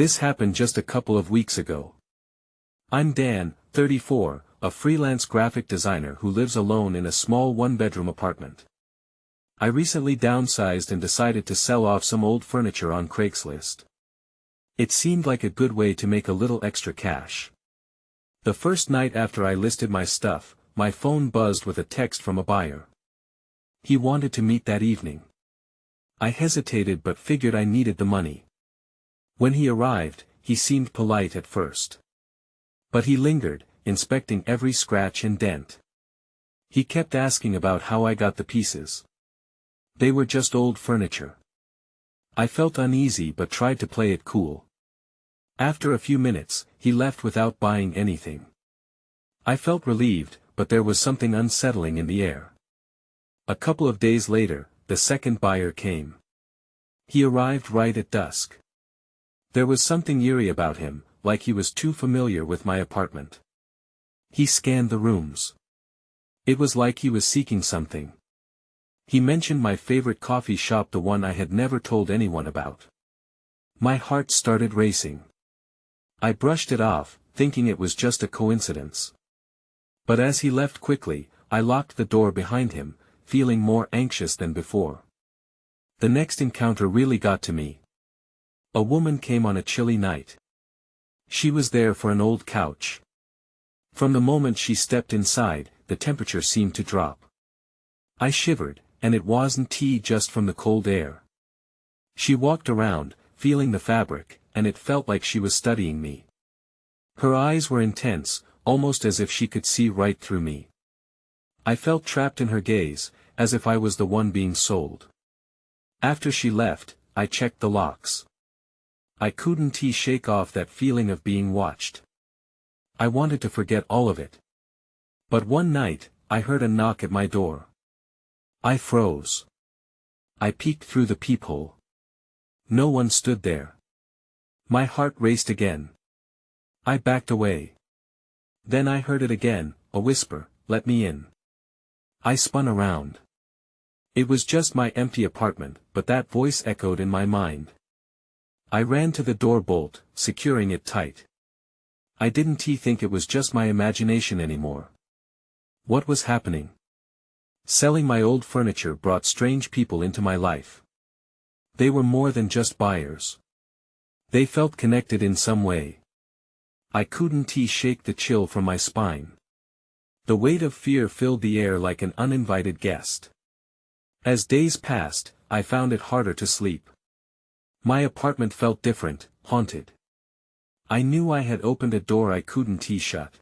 This happened just a couple of weeks ago. I'm Dan, 34, a freelance graphic designer who lives alone in a small one-bedroom apartment. I recently downsized and decided to sell off some old furniture on Craigslist. It seemed like a good way to make a little extra cash. The first night after I listed my stuff, my phone buzzed with a text from a buyer. He wanted to meet that evening. I hesitated but figured I needed the money. When he arrived, he seemed polite at first. But he lingered, inspecting every scratch and dent. He kept asking about how I got the pieces. They were just old furniture. I felt uneasy but tried to play it cool. After a few minutes, he left without buying anything. I felt relieved, but there was something unsettling in the air. A couple of days later, the second buyer came. He arrived right at dusk. There was something eerie about him, like he was too familiar with my apartment. He scanned the rooms. It was like he was seeking something. He mentioned my favorite coffee shop, the one I had never told anyone about. My heart started racing. I brushed it off, thinking it was just a coincidence. But as he left quickly, I locked the door behind him, feeling more anxious than before. The next encounter really got to me. A woman came on a chilly night. She was there for an old couch. From the moment she stepped inside, the temperature seemed to drop. I shivered, and it wasn't tea just from the cold air. She walked around, feeling the fabric, and it felt like she was studying me. Her eyes were intense, almost as if she could see right through me. I felt trapped in her gaze, as if I was the one being sold. After she left, I checked the locks. I couldn't shake off that feeling of being watched. I wanted to forget all of it. But one night, I heard a knock at my door. I froze. I peeked through the peephole. No one stood there. My heart raced again. I backed away. Then I heard it again, a whisper, "Let me in." I spun around. It was just my empty apartment, but that voice echoed in my mind. I ran to the door bolt, securing it tight. I didn't think it was just my imagination anymore. What was happening? Selling my old furniture brought strange people into my life. They were more than just buyers. They felt connected in some way. I couldn't shake the chill from my spine. The weight of fear filled the air like an uninvited guest. As days passed, I found it harder to sleep. My apartment felt different, haunted. I knew I had opened a door I couldn't shut.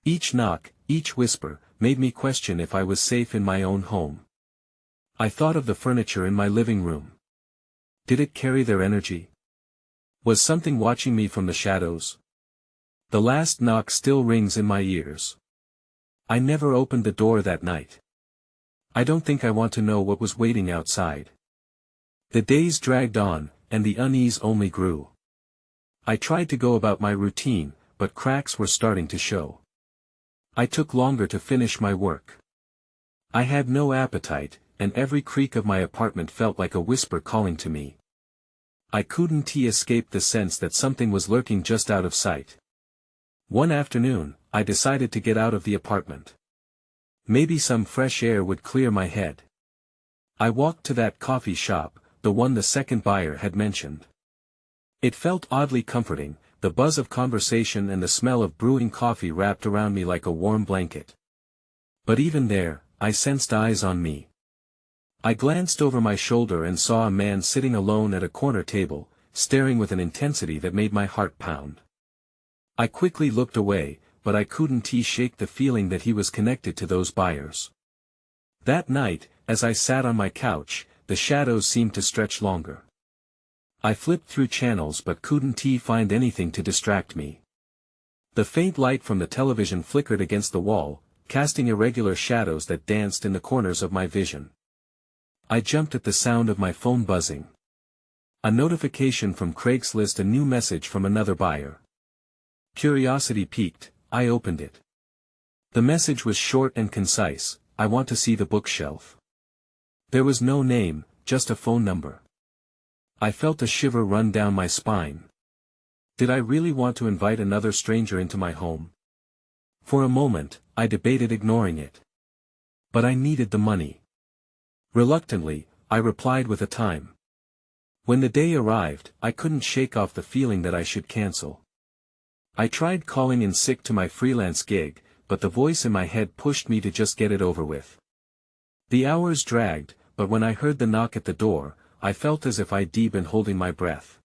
Each knock, each whisper, made me question if I was safe in my own home. I thought of the furniture in my living room. Did it carry their energy? Was something watching me from the shadows? The last knock still rings in my ears. I never opened the door that night. I don't think I want to know what was waiting outside. The days dragged on, and the unease only grew. I tried to go about my routine, but cracks were starting to show. I took longer to finish my work. I had no appetite, and every creak of my apartment felt like a whisper calling to me. I couldn't escape the sense that something was lurking just out of sight. One afternoon, I decided to get out of the apartment. Maybe some fresh air would clear my head. I walked to that coffee shop, the one the second buyer had mentioned. It felt oddly comforting, the buzz of conversation and the smell of brewing coffee wrapped around me like a warm blanket. But even there, I sensed eyes on me. I glanced over my shoulder and saw a man sitting alone at a corner table, staring with an intensity that made my heart pound. I quickly looked away, but I couldn't shake the feeling that he was connected to those buyers. That night, as I sat on my couch, the shadows seemed to stretch longer. I flipped through channels but couldn't find anything to distract me. The faint light from the television flickered against the wall, casting irregular shadows that danced in the corners of my vision. I jumped at the sound of my phone buzzing. A notification from Craigslist, a new message from another buyer. Curiosity piqued, I opened it. The message was short and concise: "I want to see the bookshelf." There was no name, just a phone number. I felt a shiver run down my spine. Did I really want to invite another stranger into my home? For a moment, I debated ignoring it. But I needed the money. Reluctantly, I replied with a time. When the day arrived, I couldn't shake off the feeling that I should cancel. I tried calling in sick to my freelance gig, but the voice in my head pushed me to just get it over with. The hours dragged, but when I heard the knock at the door, I felt as if I'd been holding my breath.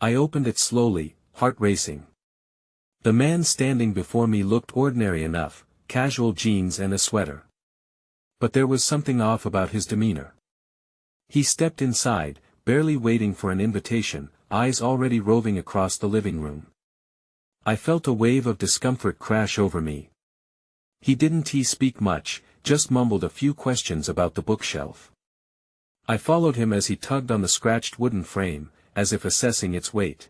I opened it slowly, heart racing. The man standing before me looked ordinary enough, casual jeans and a sweater. But there was something off about his demeanor. He stepped inside, barely waiting for an invitation, eyes already roving across the living room. I felt a wave of discomfort crash over me. He didn't speak much, just mumbled a few questions about the bookshelf. I followed him as he tugged on the scratched wooden frame, as if assessing its weight.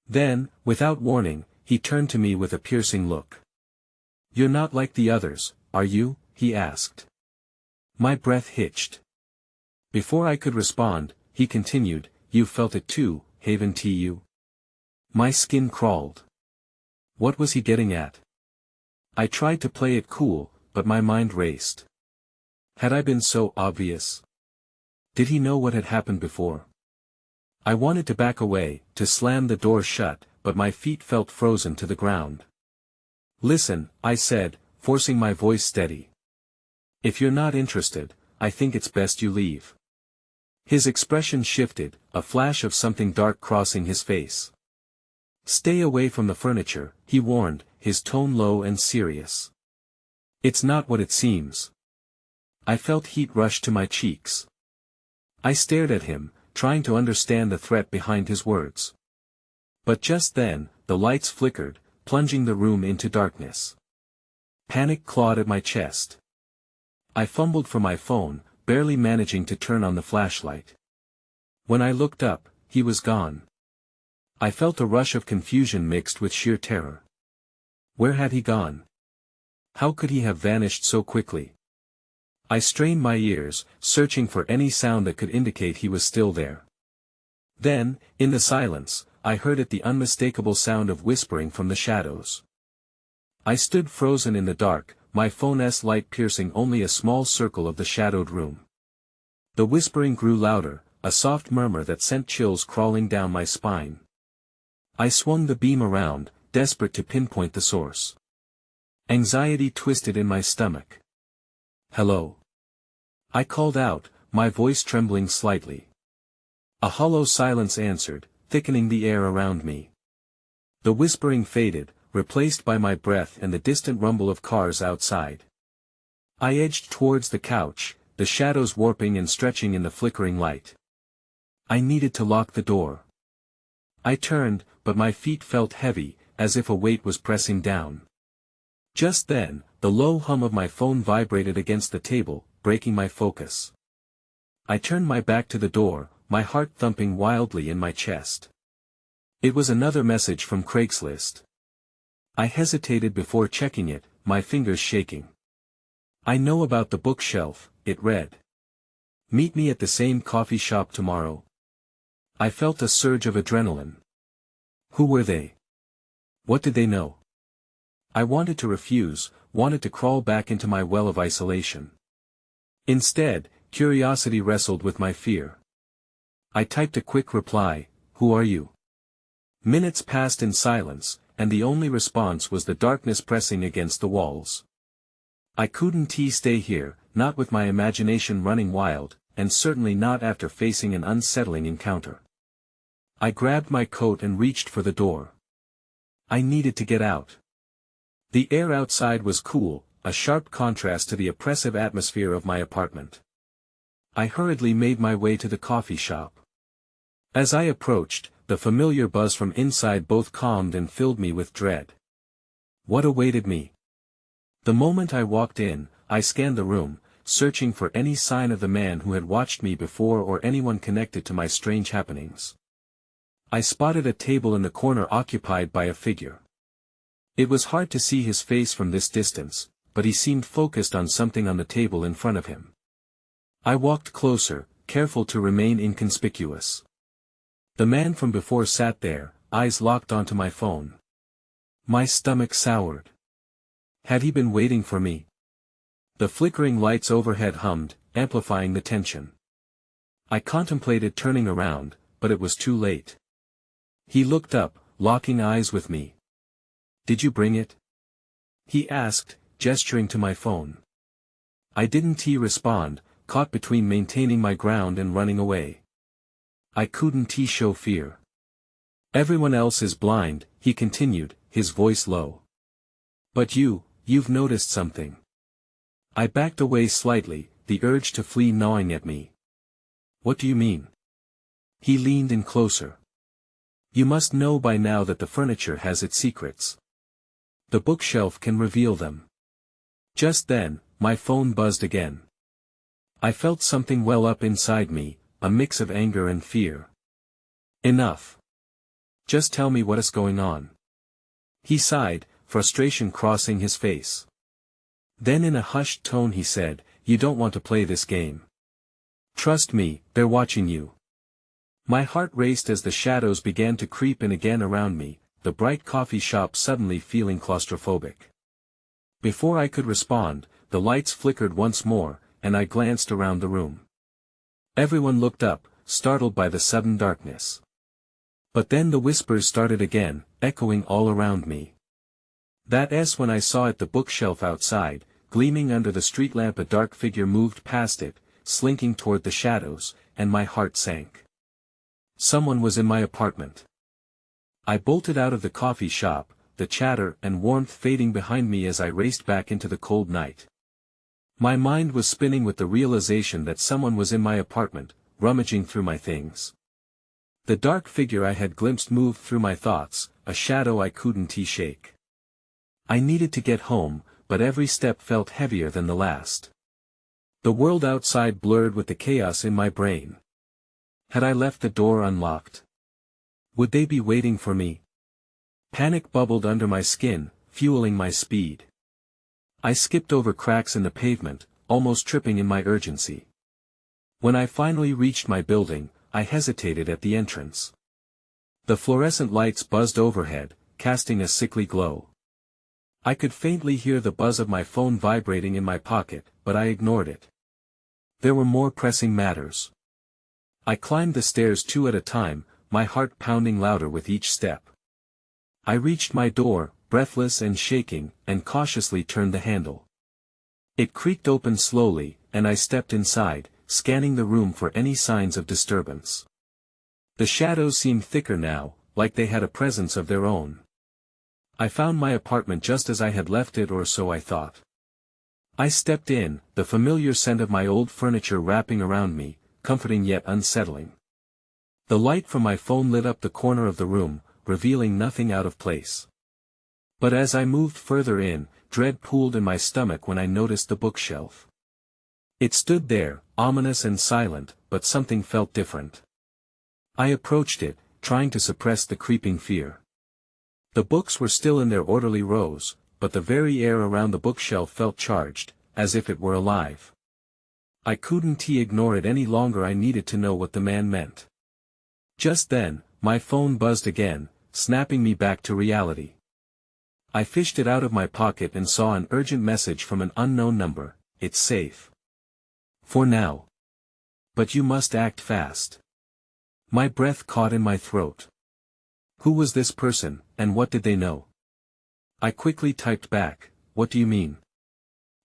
Then, without warning, he turned to me with a piercing look. "You're not like the others, are you?" he asked. My breath hitched. Before I could respond, he continued, "You felt it too, haven't you?" My skin crawled. What was he getting at? I tried to play it cool, but my mind raced. Had I been so obvious? Did he know what had happened before? I wanted to back away, to slam the door shut, but my feet felt frozen to the ground. "Listen," I said, forcing my voice steady. "If you're not interested, I think it's best you leave." His expression shifted, a flash of something dark crossing his face. "Stay away from the furniture," he warned, his tone low and serious. "It's not what it seems." I felt heat rush to my cheeks. I stared at him, trying to understand the threat behind his words. But just then, the lights flickered, plunging the room into darkness. Panic clawed at my chest. I fumbled for my phone, barely managing to turn on the flashlight. When I looked up, he was gone. I felt a rush of confusion mixed with sheer terror. Where had he gone? How could he have vanished so quickly? I strained my ears, searching for any sound that could indicate he was still there. Then, in the silence, I heard the unmistakable sound of whispering from the shadows. I stood frozen in the dark, my phone's light piercing only a small circle of the shadowed room. The whispering grew louder, a soft murmur that sent chills crawling down my spine. I swung the beam around, desperate to pinpoint the source. Anxiety twisted in my stomach. "Hello?" I called out, my voice trembling slightly. A hollow silence answered, thickening the air around me. The whispering faded, replaced by my breath and the distant rumble of cars outside. I edged towards the couch, the shadows warping and stretching in the flickering light. I needed to lock the door. I turned, but my feet felt heavy, as if a weight was pressing down. Just then, the low hum of my phone vibrated against the table, breaking my focus. I turned my back to the door, my heart thumping wildly in my chest. It was another message from Craigslist. I hesitated before checking it, my fingers shaking. "I know about the bookshelf," it read. "Meet me at the same coffee shop tomorrow." I felt a surge of adrenaline. Who were they? What did they know? I wanted to refuse, wanted to crawl back into my well of isolation. Instead, curiosity wrestled with my fear. I typed a quick reply, "Who are you?" Minutes passed in silence, and the only response was the darkness pressing against the walls. I couldn't stay here, not with my imagination running wild, and certainly not after facing an unsettling encounter. I grabbed my coat and reached for the door. I needed to get out. The air outside was cool, a sharp contrast to the oppressive atmosphere of my apartment. I hurriedly made my way to the coffee shop. As I approached, the familiar buzz from inside both calmed and filled me with dread. What awaited me? The moment I walked in, I scanned the room, searching for any sign of the man who had watched me before or anyone connected to my strange happenings. I spotted a table in the corner occupied by a figure. It was hard to see his face from this distance, but he seemed focused on something on the table in front of him. I walked closer, careful to remain inconspicuous. The man from before sat there, eyes locked onto my phone. My stomach soured. Had he been waiting for me? The flickering lights overhead hummed, amplifying the tension. I contemplated turning around, but it was too late. He looked up, locking eyes with me. "Did you bring it?" he asked, gesturing to my phone. I didn't respond, caught between maintaining my ground and running away. I couldn't show fear. "Everyone else is blind," he continued, his voice low. "But you've noticed something." I backed away slightly, the urge to flee gnawing at me. "What do you mean?" He leaned in closer. "You must know by now that the furniture has its secrets. The bookshelf can reveal them." Just then, my phone buzzed again. I felt something well up inside me, a mix of anger and fear. "Enough. Just tell me what is going on." He sighed, frustration crossing his face. Then in a hushed tone he said, "You don't want to play this game. Trust me, they're watching you." My heart raced as the shadows began to creep in again around me, the bright coffee shop suddenly feeling claustrophobic. Before I could respond, the lights flickered once more, and I glanced around the room. Everyone looked up, startled by the sudden darkness. But then the whispers started again, echoing all around me. That's when I saw at the bookshelf outside, gleaming under the street lamp, a dark figure moved past it, slinking toward the shadows, and my heart sank. Someone was in my apartment. I bolted out of the coffee shop, the chatter and warmth fading behind me as I raced back into the cold night. My mind was spinning with the realization that someone was in my apartment, rummaging through my things. The dark figure I had glimpsed moved through my thoughts, a shadow I couldn't shake. I needed to get home, but every step felt heavier than the last. The world outside blurred with the chaos in my brain. Had I left the door unlocked? Would they be waiting for me? Panic bubbled under my skin, fueling my speed. I skipped over cracks in the pavement, almost tripping in my urgency. When I finally reached my building, I hesitated at the entrance. The fluorescent lights buzzed overhead, casting a sickly glow. I could faintly hear the buzz of my phone vibrating in my pocket, but I ignored it. There were more pressing matters. I climbed the stairs 2 at a time, my heart pounding louder with each step. I reached my door, breathless and shaking, and cautiously turned the handle. It creaked open slowly, and I stepped inside, scanning the room for any signs of disturbance. The shadows seemed thicker now, like they had a presence of their own. I found my apartment just as I had left it, or so I thought. I stepped in, the familiar scent of my old furniture wrapping around me, comforting yet unsettling. The light from my phone lit up the corner of the room, revealing nothing out of place. But as I moved further in, dread pooled in my stomach when I noticed the bookshelf. It stood there, ominous and silent, but something felt different. I approached it, trying to suppress the creeping fear. The books were still in their orderly rows, but the very air around the bookshelf felt charged, as if it were alive. I couldn't ignore it any longer. I needed to know what the man meant. Just then, my phone buzzed again, snapping me back to reality. I fished it out of my pocket and saw an urgent message from an unknown number. "It's safe. For now. But you must act fast." My breath caught in my throat. Who was this person, and what did they know? I quickly typed back, "What do you mean?"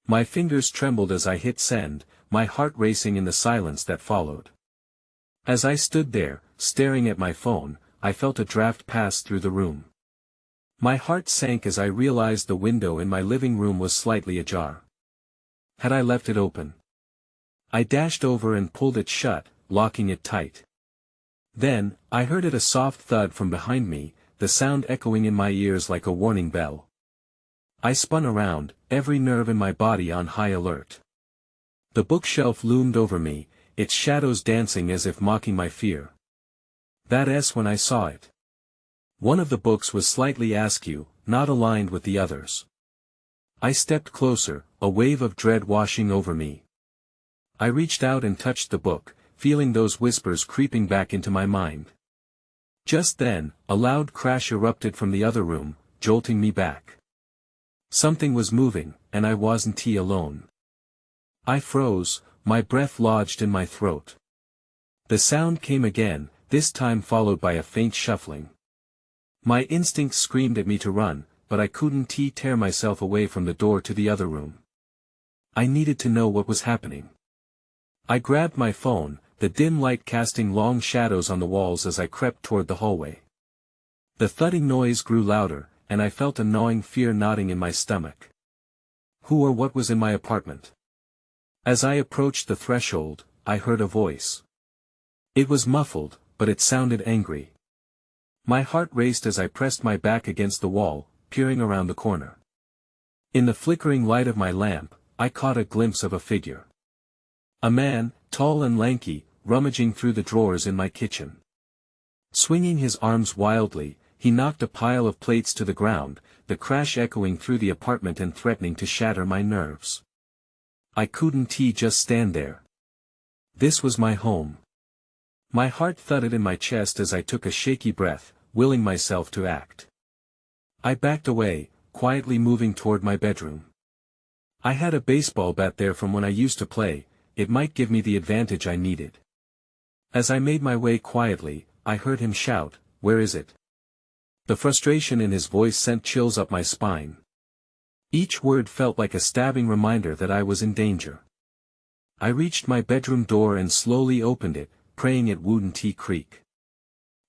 My fingers trembled as I hit send, my heart racing in the silence that followed. As I stood there, staring at my phone, I felt a draft pass through the room. My heart sank as I realized the window in my living room was slightly ajar. Had I left it open? I dashed over and pulled it shut, locking it tight. Then, I heard a soft thud from behind me, the sound echoing in my ears like a warning bell. I spun around, every nerve in my body on high alert. The bookshelf loomed over me, its shadows dancing as if mocking my fear. That's when I saw it. One of the books was slightly askew, not aligned with the others. I stepped closer, a wave of dread washing over me. I reached out and touched the book, feeling those whispers creeping back into my mind. Just then, a loud crash erupted from the other room, jolting me back. Something was moving, and I wasn't alone. I froze, my breath lodged in my throat. The sound came again, this time followed by a faint shuffling. My instincts screamed at me to run, but I couldn't tear myself away from the door to the other room. I needed to know what was happening. I grabbed my phone, the dim light casting long shadows on the walls as I crept toward the hallway. The thudding noise grew louder, and I felt a gnawing fear knotting in my stomach. Who or what was in my apartment? As I approached the threshold, I heard a voice. It was muffled, but it sounded angry. My heart raced as I pressed my back against the wall, peering around the corner. In the flickering light of my lamp, I caught a glimpse of a figure. A man, tall and lanky, rummaging through the drawers in my kitchen. Swinging his arms wildly, he knocked a pile of plates to the ground, the crash echoing through the apartment and threatening to shatter my nerves. I couldn't just stand there. This was my home. My heart thudded in my chest as I took a shaky breath, willing myself to act. I backed away, quietly moving toward my bedroom. I had a baseball bat there from when I used to play, it might give me the advantage I needed. As I made my way quietly, I heard him shout, "Where is it?" The frustration in his voice sent chills up my spine. Each word felt like a stabbing reminder that I was in danger. I reached my bedroom door and slowly opened it, praying it wouldn't creak.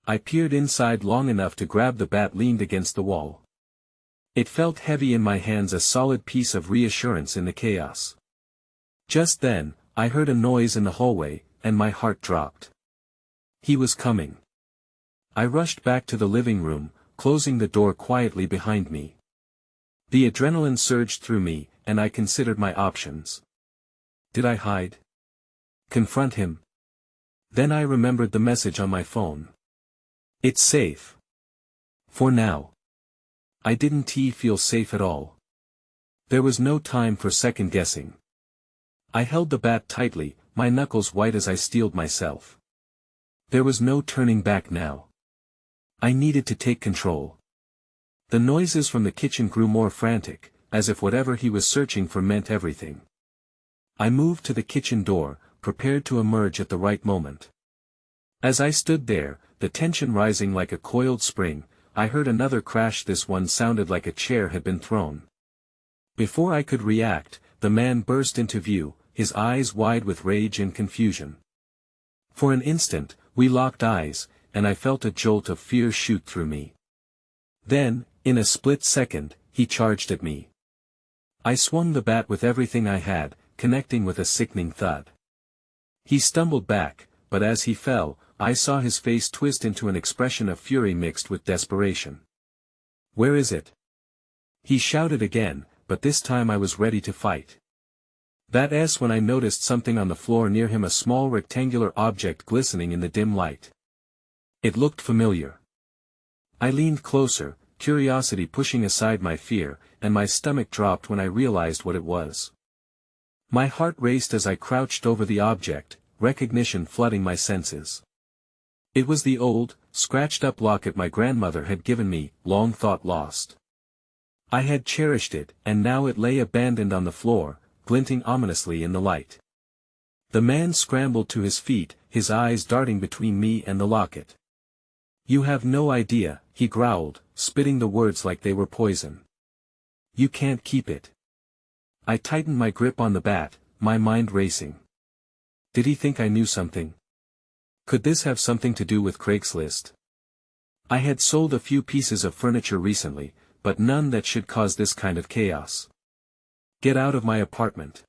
I peered inside long enough to grab the bat leaned against the wall. It felt heavy in my hands, a solid piece of reassurance in the chaos. Just then, I heard a noise in the hallway, and my heart dropped. He was coming. I rushed back to the living room, closing the door quietly behind me. The adrenaline surged through me, and I considered my options. Did I hide? Confront him? Then I remembered the message on my phone. It's safe. For now. I didn't feel safe at all. There was no time for second guessing. I held the bat tightly, my knuckles white as I steeled myself. There was no turning back now. I needed to take control. The noises from the kitchen grew more frantic, as if whatever he was searching for meant everything. I moved to the kitchen door, prepared to emerge at the right moment. As I stood there, the tension rising like a coiled spring, I heard another crash. This one sounded like a chair had been thrown. Before I could react, the man burst into view, his eyes wide with rage and confusion. For an instant, we locked eyes, and I felt a jolt of fear shoot through me. Then, in a split second, he charged at me. I swung the bat with everything I had, connecting with a sickening thud. He stumbled back, but as he fell, I saw his face twist into an expression of fury mixed with desperation. "Where is it?" He shouted again, but this time I was ready to fight. That's when I noticed something on the floor near him, a small rectangular object glistening in the dim light. It looked familiar. I leaned closer, curiosity pushing aside my fear, and my stomach dropped when I realized what it was. My heart raced as I crouched over the object, recognition flooding my senses. It was the old, scratched-up locket my grandmother had given me, long thought lost. I had cherished it, and now it lay abandoned on the floor, glinting ominously in the light. The man scrambled to his feet, his eyes darting between me and the locket. "You have no idea," he growled, spitting the words like they were poison. "You can't keep it." I tightened my grip on the bat, my mind racing. Did he think I knew something? Could this have something to do with Craigslist? I had sold a few pieces of furniture recently, but none that should cause this kind of chaos. "Get out of my apartment!"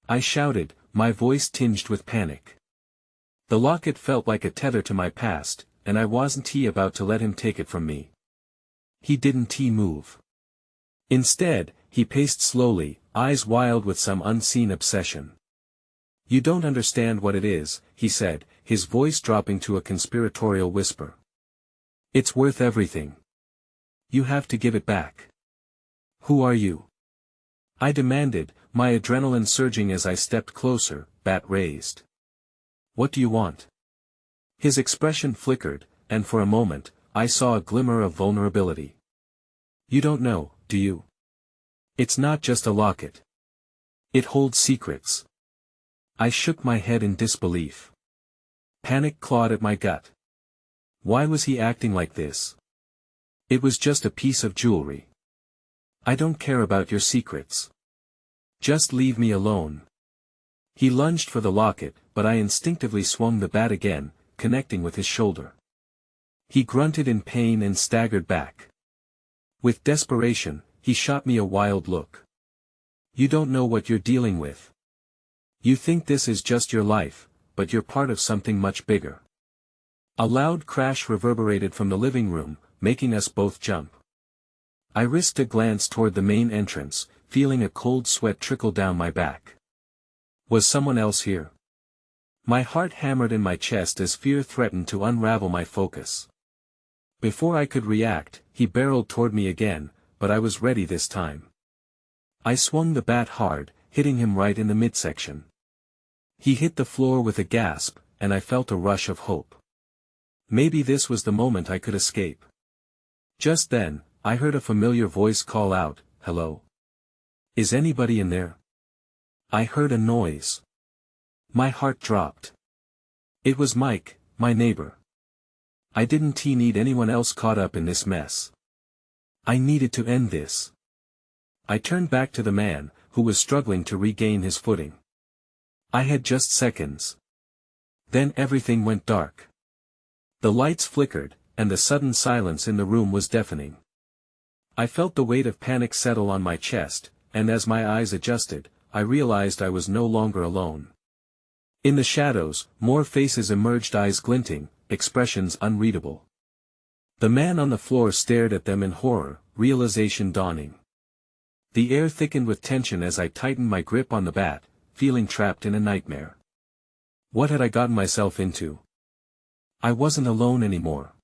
I shouted, my voice tinged with panic. The locket felt like a tether to my past, and I wasn't about to let him take it from me. He didn't move. Instead, he paced slowly, eyes wild with some unseen obsession. "You don't understand what it is," he said, his voice dropping to a conspiratorial whisper. "It's worth everything. You have to give it back." "Who are you?" I demanded, my adrenaline surging as I stepped closer, bat raised. "What do you want?" His expression flickered, and for a moment, I saw a glimmer of vulnerability. You don't know, do you? It's not just a locket. It holds secrets. I shook my head in disbelief. Panic clawed at my gut. Why was he acting like this? It was just a piece of jewelry. I don't care about your secrets. Just leave me alone. He lunged for the locket, but I instinctively swung the bat again, connecting with his shoulder. He grunted in pain and staggered back. With desperation, he shot me a wild look. You don't know what you're dealing with. You think this is just your life, but you're part of something much bigger. A loud crash reverberated from the living room, making us both jump. I risked a glance toward the main entrance, feeling a cold sweat trickle down my back. Was someone else here? My heart hammered in my chest as fear threatened to unravel my focus. Before I could react, he barreled toward me again, but I was ready this time. I swung the bat hard, hitting him right in the midsection. He hit the floor with a gasp, and I felt a rush of hope. Maybe this was the moment I could escape. Just then, I heard a familiar voice call out, "Hello? Is anybody in there?" I heard a noise. My heart dropped. It was Mike, my neighbor. I didn't need anyone else caught up in this mess. I needed to end this. I turned back to the man, who was struggling to regain his footing. I had just seconds. Then everything went dark. The lights flickered, and the sudden silence in the room was deafening. I felt the weight of panic settle on my chest, and as my eyes adjusted, I realized I was no longer alone. In the shadows, more faces emerged, eyes glinting, expressions unreadable. The man on the floor stared at them in horror, realization dawning. The air thickened with tension as I tightened my grip on the bat, feeling trapped in a nightmare. What had I gotten myself into? I wasn't alone anymore.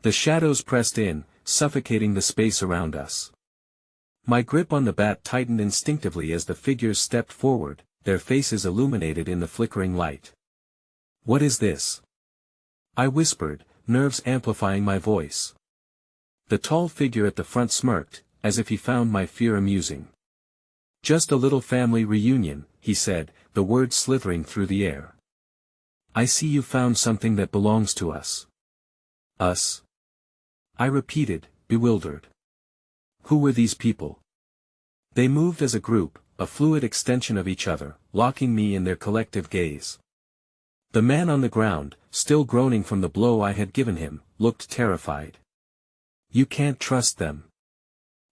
The shadows pressed in, suffocating the space around us. My grip on the bat tightened instinctively as the figures stepped forward, their faces illuminated in the flickering light. What is this? I whispered, nerves amplifying my voice. The tall figure at the front smirked, as if he found my fear amusing. Just a little family reunion, he said, the words slithering through the air. I see you found something that belongs to us. Us? I repeated, bewildered. Who were these people? They moved as a group, a fluid extension of each other, locking me in their collective gaze. The man on the ground, still groaning from the blow I had given him, looked terrified. You can't trust them.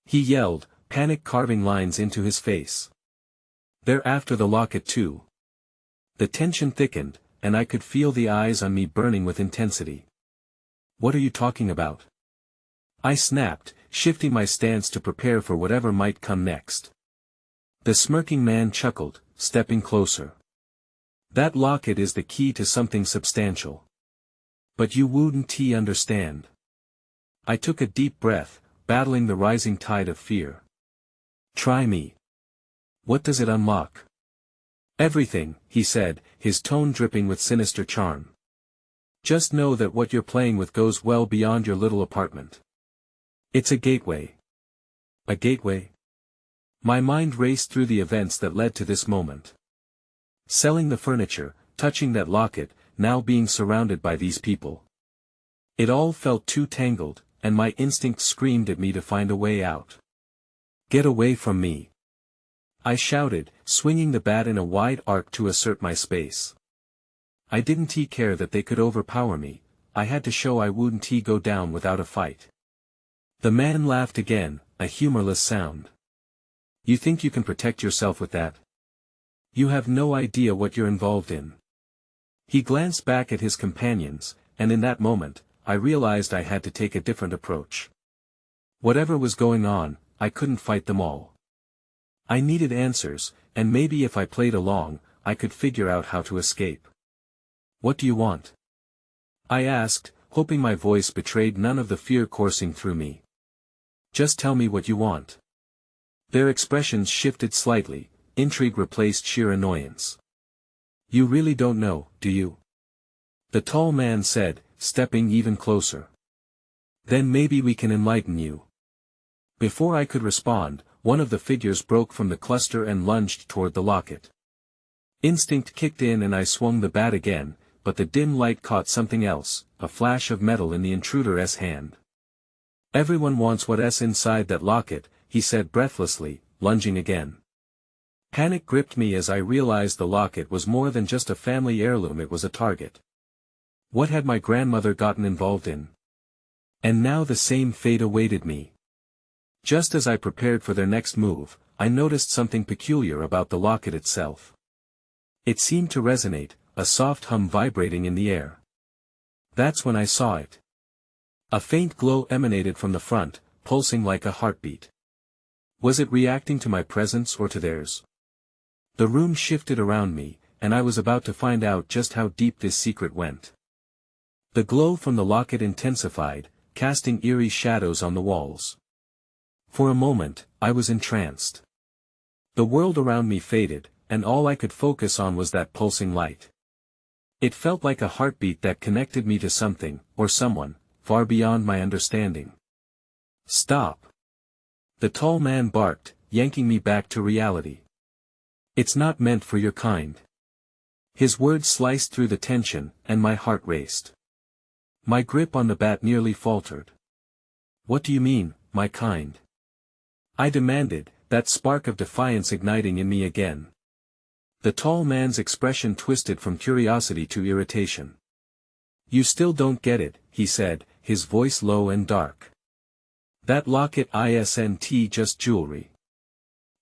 He yelled, panic carving lines into his face. They're after the locket too. The tension thickened, and I could feel the eyes on me burning with intensity. What are you talking about? I snapped, shifting my stance to prepare for whatever might come next. The smirking man chuckled, stepping closer. That locket is the key to something substantial. But you wouldn't understand. I took a deep breath, battling the rising tide of fear. Try me. What does it unlock? Everything, he said, his tone dripping with sinister charm. Just know that what you're playing with goes well beyond your little apartment. It's a gateway. A gateway? My mind raced through the events that led to this moment. Selling the furniture, touching that locket, now being surrounded by these people. It all felt too tangled, and my instinct screamed at me to find a way out. Get away from me! I shouted, swinging the bat in a wide arc to assert my space. I didn't care that they could overpower me, I had to show I wouldn't go down without a fight. The man laughed again, a humorless sound. You think you can protect yourself with that? You have no idea what you're involved in. He glanced back at his companions, and in that moment, I realized I had to take a different approach. Whatever was going on, I couldn't fight them all. I needed answers, and maybe if I played along, I could figure out how to escape. What do you want? I asked, hoping my voice betrayed none of the fear coursing through me. Just tell me what you want. Their expressions shifted slightly, intrigue replaced sheer annoyance. You really don't know, do you? The tall man said, stepping even closer. Then maybe we can enlighten you. Before I could respond, one of the figures broke from the cluster and lunged toward the locket. Instinct kicked in and I swung the bat again, but the dim light caught something else, a flash of metal in the intruder's hand. Everyone wants what's inside that locket, he said breathlessly, lunging again. Panic gripped me as I realized the locket was more than just a family heirloom, it was a target. What had my grandmother gotten involved in? And now the same fate awaited me. Just as I prepared for their next move, I noticed something peculiar about the locket itself. It seemed to resonate, a soft hum vibrating in the air. That's when I saw it. A faint glow emanated from the front, pulsing like a heartbeat. Was it reacting to my presence or to theirs? The room shifted around me, and I was about to find out just how deep this secret went. The glow from the locket intensified, casting eerie shadows on the walls. For a moment, I was entranced. The world around me faded, and all I could focus on was that pulsing light. It felt like a heartbeat that connected me to something, or someone, far beyond my understanding. Stop! The tall man barked, yanking me back to reality. It's not meant for your kind. His words sliced through the tension, and my heart raced. My grip on the bat nearly faltered. What do you mean, my kind? I demanded, that spark of defiance igniting in me again. The tall man's expression twisted from curiosity to irritation. You still don't get it, he said, his voice low and dark. That locket isn't just jewelry.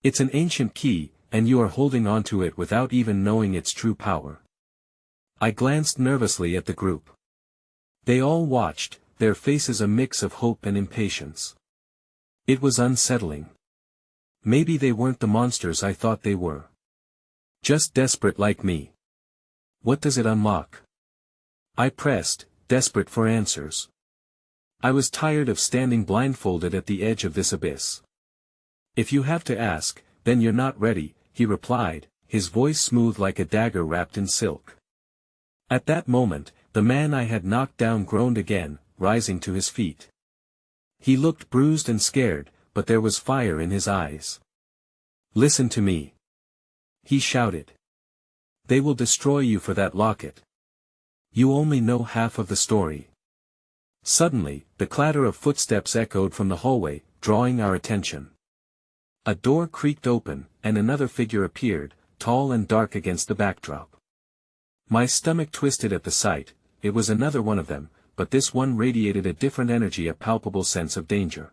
It's an ancient key, and you are holding onto it without even knowing its true power. I glanced nervously at the group. They all watched, their faces a mix of hope and impatience. It was unsettling. Maybe they weren't the monsters I thought they were. Just desperate like me. What does it unlock? I pressed, desperate for answers. I was tired of standing blindfolded at the edge of this abyss. If you have to ask, then you're not ready, he replied, his voice smooth like a dagger wrapped in silk. At that moment, the man I had knocked down groaned again, rising to his feet. He looked bruised and scared, but there was fire in his eyes. Listen to me. He shouted. They will destroy you for that locket. You only know half of the story. Suddenly, the clatter of footsteps echoed from the hallway, drawing our attention. A door creaked open, and another figure appeared, tall and dark against the backdrop. My stomach twisted at the sight. It was another one of them, but this one radiated a different energy, a palpable sense of danger.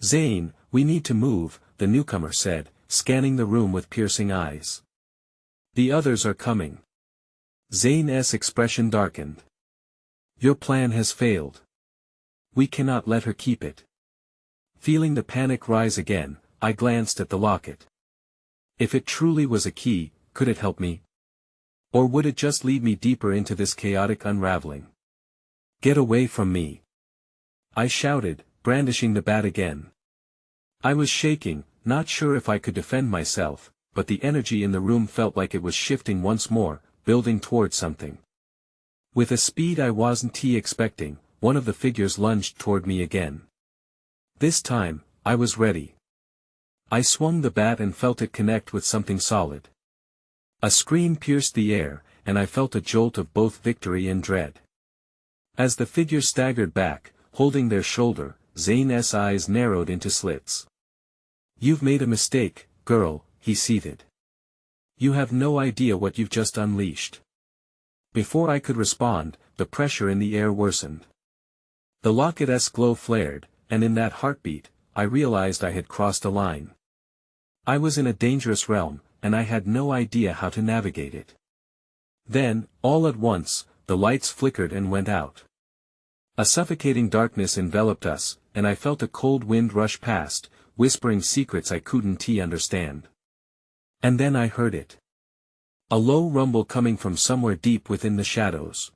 Zane, we need to move, the newcomer said, scanning the room with piercing eyes. The others are coming. Zane's expression darkened. Your plan has failed. We cannot let her keep it. Feeling the panic rise again, I glanced at the locket. If it truly was a key, could it help me? Or would it just lead me deeper into this chaotic unraveling? Get away from me! I shouted, brandishing the bat again. I was shaking, not sure if I could defend myself, but the energy in the room felt like it was shifting once more, building toward something. With a speed I wasn't expecting, one of the figures lunged toward me again. This time, I was ready. I swung the bat and felt it connect with something solid. A scream pierced the air, and I felt a jolt of both victory and dread. As the figure staggered back, holding their shoulder, Zane's eyes narrowed into slits. You've made a mistake, girl, he seethed. You have no idea what you've just unleashed. Before I could respond, the pressure in the air worsened. The locket's glow flared, and in that heartbeat, I realized I had crossed a line. I was in a dangerous realm, and I had no idea how to navigate it. Then, all at once, the lights flickered and went out. A suffocating darkness enveloped us, and I felt a cold wind rush past, whispering secrets I couldn't understand. And then I heard it. A low rumble coming from somewhere deep within the shadows.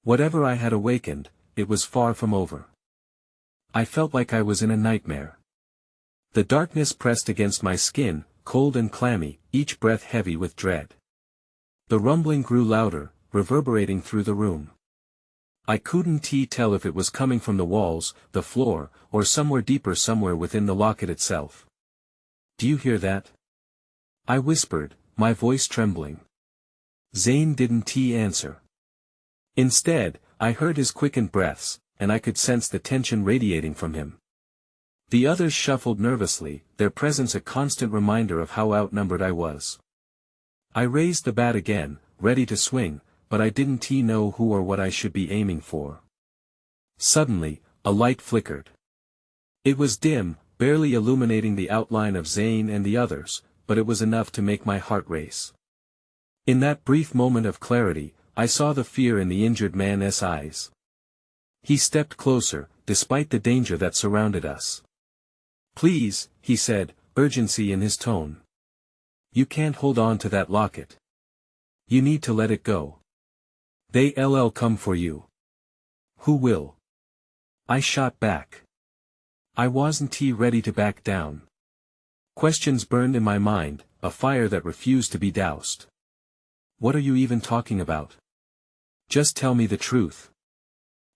Whatever I had awakened, it was far from over. I felt like I was in a nightmare. The darkness pressed against my skin, cold and clammy, each breath heavy with dread. The rumbling grew louder, reverberating through the room. I couldn't tell if it was coming from the walls, the floor, or somewhere deeper somewhere within the locket itself. "Do you hear that?" I whispered, my voice trembling. Zane didn't answer. Instead, I heard his quickened breaths, and I could sense the tension radiating from him. The others shuffled nervously, their presence a constant reminder of how outnumbered I was. I raised the bat again, ready to swing, but I didn't know who or what I should be aiming for. Suddenly, a light flickered. It was dim, barely illuminating the outline of Zane and the others, but it was enough to make my heart race. In that brief moment of clarity, I saw the fear in the injured man's eyes. He stepped closer, despite the danger that surrounded us. "Please," he said, urgency in his tone. "You can't hold on to that locket. You need to let it go. They'll come for you." "Who will?" I shot back. I wasn't ready to back down. Questions burned in my mind, a fire that refused to be doused. "What are you even talking about? Just tell me the truth."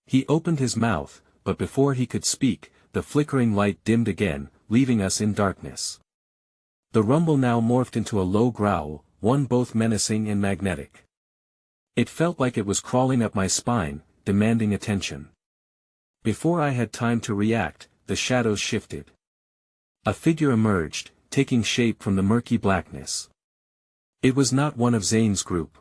He opened his mouth, but before he could speak, the flickering light dimmed again, leaving us in darkness. The rumble now morphed into a low growl, one both menacing and magnetic. It felt like it was crawling up my spine, demanding attention. Before I had time to react, the shadows shifted. A figure emerged, taking shape from the murky blackness. It was not one of Zane's group.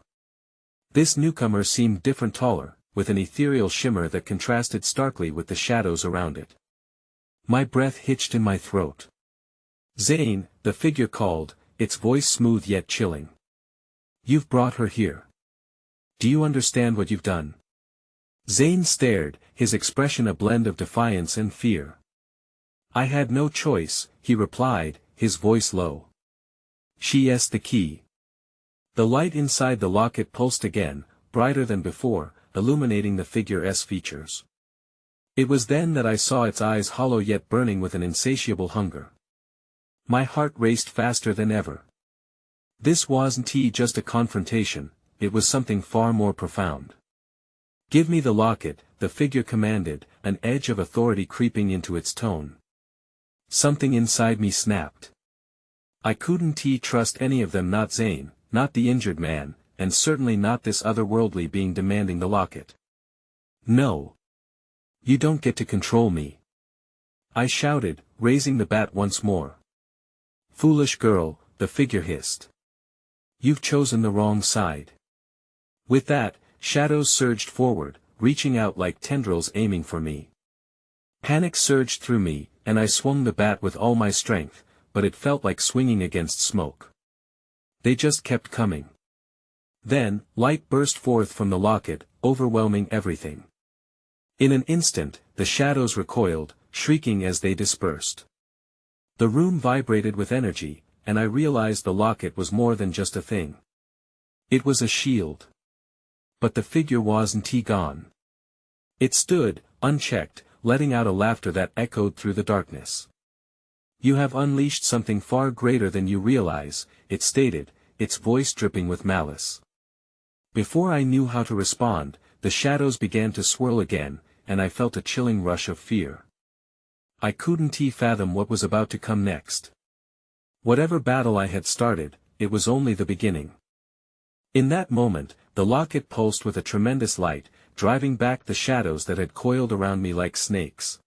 This newcomer seemed different, taller, with an ethereal shimmer that contrasted starkly with the shadows around it. My breath hitched in my throat. "Zane," the figure called, its voice smooth yet chilling. "You've brought her here. Do you understand what you've done?" Zane stared, his expression a blend of defiance and fear. "I had no choice," he replied, his voice low. "She's the key." The light inside the locket pulsed again, brighter than before, illuminating the figure's features. It was then that I saw its eyes hollow yet burning with an insatiable hunger. My heart raced faster than ever. This wasn't just a confrontation, it was something far more profound. "Give me the locket," the figure commanded, an edge of authority creeping into its tone. Something inside me snapped. I couldn't trust any of them, not Zane, not the injured man, and certainly not this otherworldly being demanding the locket. "No. You don't get to control me," I shouted, raising the bat once more. "Foolish girl," the figure hissed. "You've chosen the wrong side." With that, shadows surged forward, reaching out like tendrils aiming for me. Panic surged through me, and I swung the bat with all my strength, but it felt like swinging against smoke. They just kept coming. Then, light burst forth from the locket, overwhelming everything. In an instant, the shadows recoiled, shrieking as they dispersed. The room vibrated with energy, and I realized the locket was more than just a thing. It was a shield. But the figure wasn't gone. It stood, unchecked, letting out a laughter that echoed through the darkness. "You have unleashed something far greater than you realize," it stated, its voice dripping with malice. Before I knew how to respond, the shadows began to swirl again, and I felt a chilling rush of fear. I couldn't fathom what was about to come next. Whatever battle I had started, it was only the beginning. In that moment, the locket pulsed with a tremendous light, driving back the shadows that had coiled around me like snakes.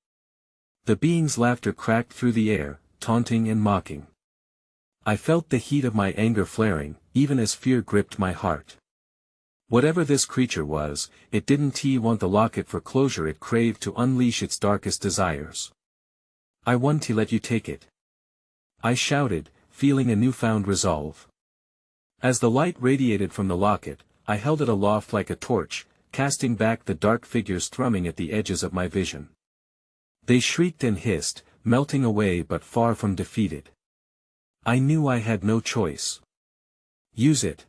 The being's laughter cracked through the air, taunting and mocking. I felt the heat of my anger flaring, even as fear gripped my heart. Whatever this creature was, it didn't want the locket for closure, it craved to unleash its darkest desires. "I want to let you take it," I shouted, feeling a newfound resolve. As the light radiated from the locket, I held it aloft like a torch, casting back the dark figures thrumming at the edges of my vision. They shrieked and hissed, melting away but far from defeated. I knew I had no choice. "Use it.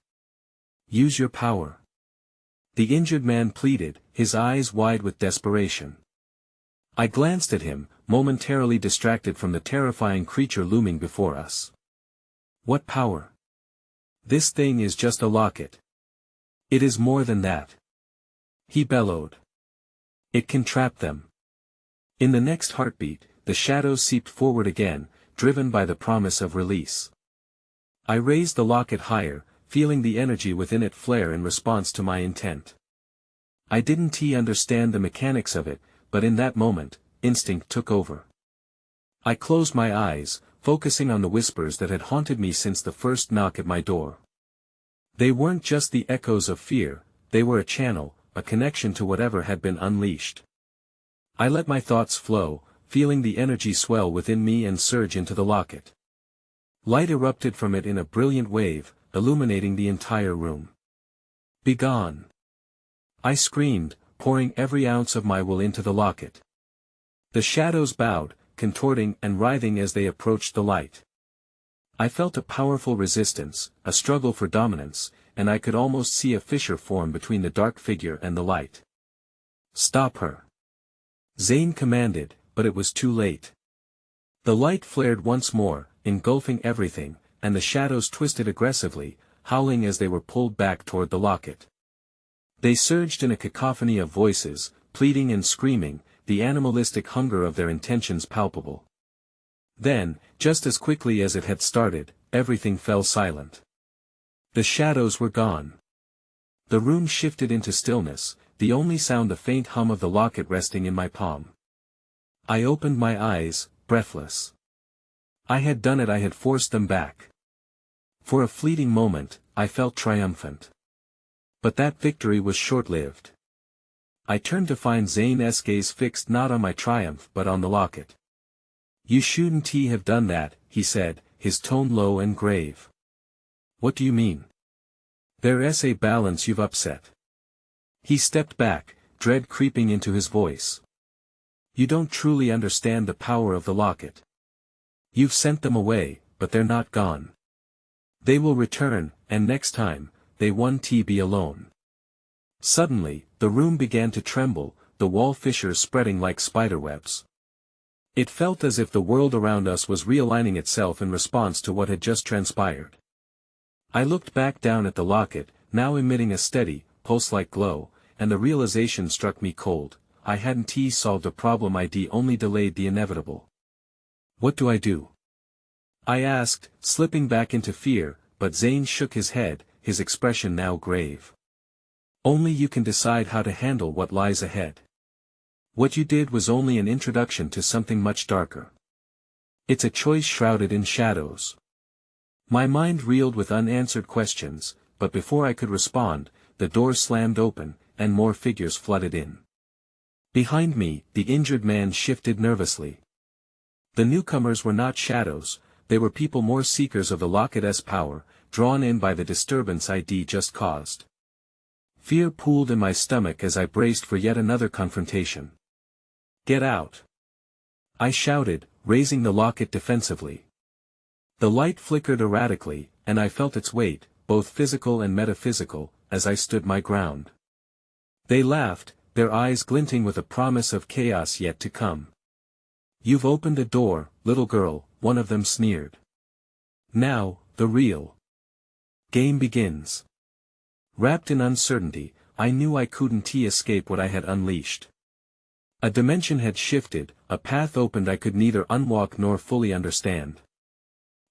Use your power," the injured man pleaded, his eyes wide with desperation. I glanced at him, momentarily distracted from the terrifying creature looming before us. "What power? This thing is just a locket. It is more than that," he bellowed. It can trap them. In the next heartbeat, the shadows seeped forward again, driven by the promise of release. I raised the locket higher, feeling the energy within it flare in response to my intent. I didn't understand the mechanics of it, but in that moment, instinct took over. I closed my eyes, focusing on the whispers that had haunted me since the first knock at my door. They weren't just the echoes of fear, they were a channel, a connection to whatever had been unleashed. I let my thoughts flow, feeling the energy swell within me and surge into the locket. Light erupted from it in a brilliant wave, illuminating the entire room. "Begone!" I screamed, pouring every ounce of my will into the locket. The shadows bowed, contorting and writhing as they approached the light. I felt a powerful resistance, a struggle for dominance, and I could almost see a fissure form between the dark figure and the light. "Stop her!" Zane commanded, but it was too late. The light flared once more, engulfing everything, and the shadows twisted aggressively, howling as they were pulled back toward the locket. They surged in a cacophony of voices, pleading and screaming, the animalistic hunger of their intentions palpable. Then, just as quickly as it had started, everything fell silent. The shadows were gone. The room shifted into stillness, the only sound the faint hum of the locket resting in my palm. I opened my eyes, breathless. I had done it, I had forced them back. For a fleeting moment, I felt triumphant. But that victory was short-lived. I turned to find Zane's gaze fixed not on my triumph but on the locket. "You shouldn't have done that," he said, his tone low and grave. "What do you mean?" "There's a balance you've upset." He stepped back, dread creeping into his voice. "You don't truly understand the power of the locket. You've sent them away, but they're not gone. They will return, and next time, they won't be alone." Suddenly, the room began to tremble, the wall fissures spreading like spiderwebs. It felt as if the world around us was realigning itself in response to what had just transpired. I looked back down at the locket, now emitting a steady, pulse-like glow, and the realization struck me cold: I hadn't solved a problem, I'd only delayed the inevitable. "What do I do?" I asked, slipping back into fear, but Zane shook his head, his expression now grave. "Only you can decide how to handle what lies ahead. What you did was only an introduction to something much darker. It's a choice shrouded in shadows." My mind reeled with unanswered questions, but before I could respond, the door slammed open, and more figures flooded in. Behind me, the injured man shifted nervously. The newcomers were not shadows, they were people, more seekers of the locket's power, drawn in by the disturbance I'd just caused. Fear pooled in my stomach as I braced for yet another confrontation. "Get out!" I shouted, raising the locket defensively. The light flickered erratically, and I felt its weight, both physical and metaphysical, as I stood my ground. They laughed, their eyes glinting with a promise of chaos yet to come. "You've opened a door, little girl," one of them sneered. "Now, the real game begins." Wrapped in uncertainty, I knew I couldn't escape what I had unleashed. A dimension had shifted, a path opened I could neither unwalk nor fully understand.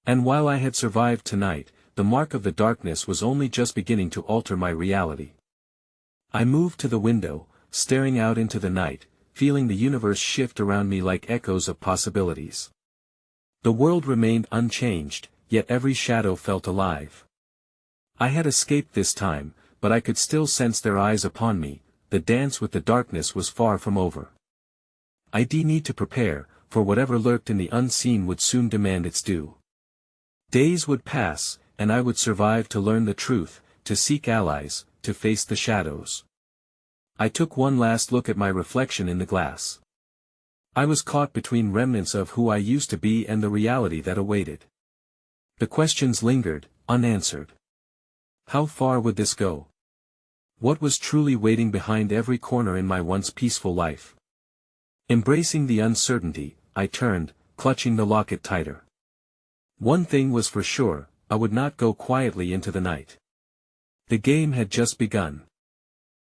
And while I had survived tonight, the mark of the darkness was only just beginning to alter my reality. I moved to the window, staring out into the night, feeling the universe shift around me like echoes of possibilities. The world remained unchanged, yet every shadow felt alive. I had escaped this time, but I could still sense their eyes upon me. The dance with the darkness was far from over. I'd need to prepare, for whatever lurked in the unseen would soon demand its due. Days would pass, and I would survive to learn the truth, to seek allies, to face the shadows. I took one last look at my reflection in the glass. I was caught between remnants of who I used to be and the reality that awaited. The questions lingered, unanswered. How far would this go? What was truly waiting behind every corner in my once peaceful life? Embracing the uncertainty, I turned, clutching the locket tighter. One thing was for sure, I would not go quietly into the night. The game had just begun.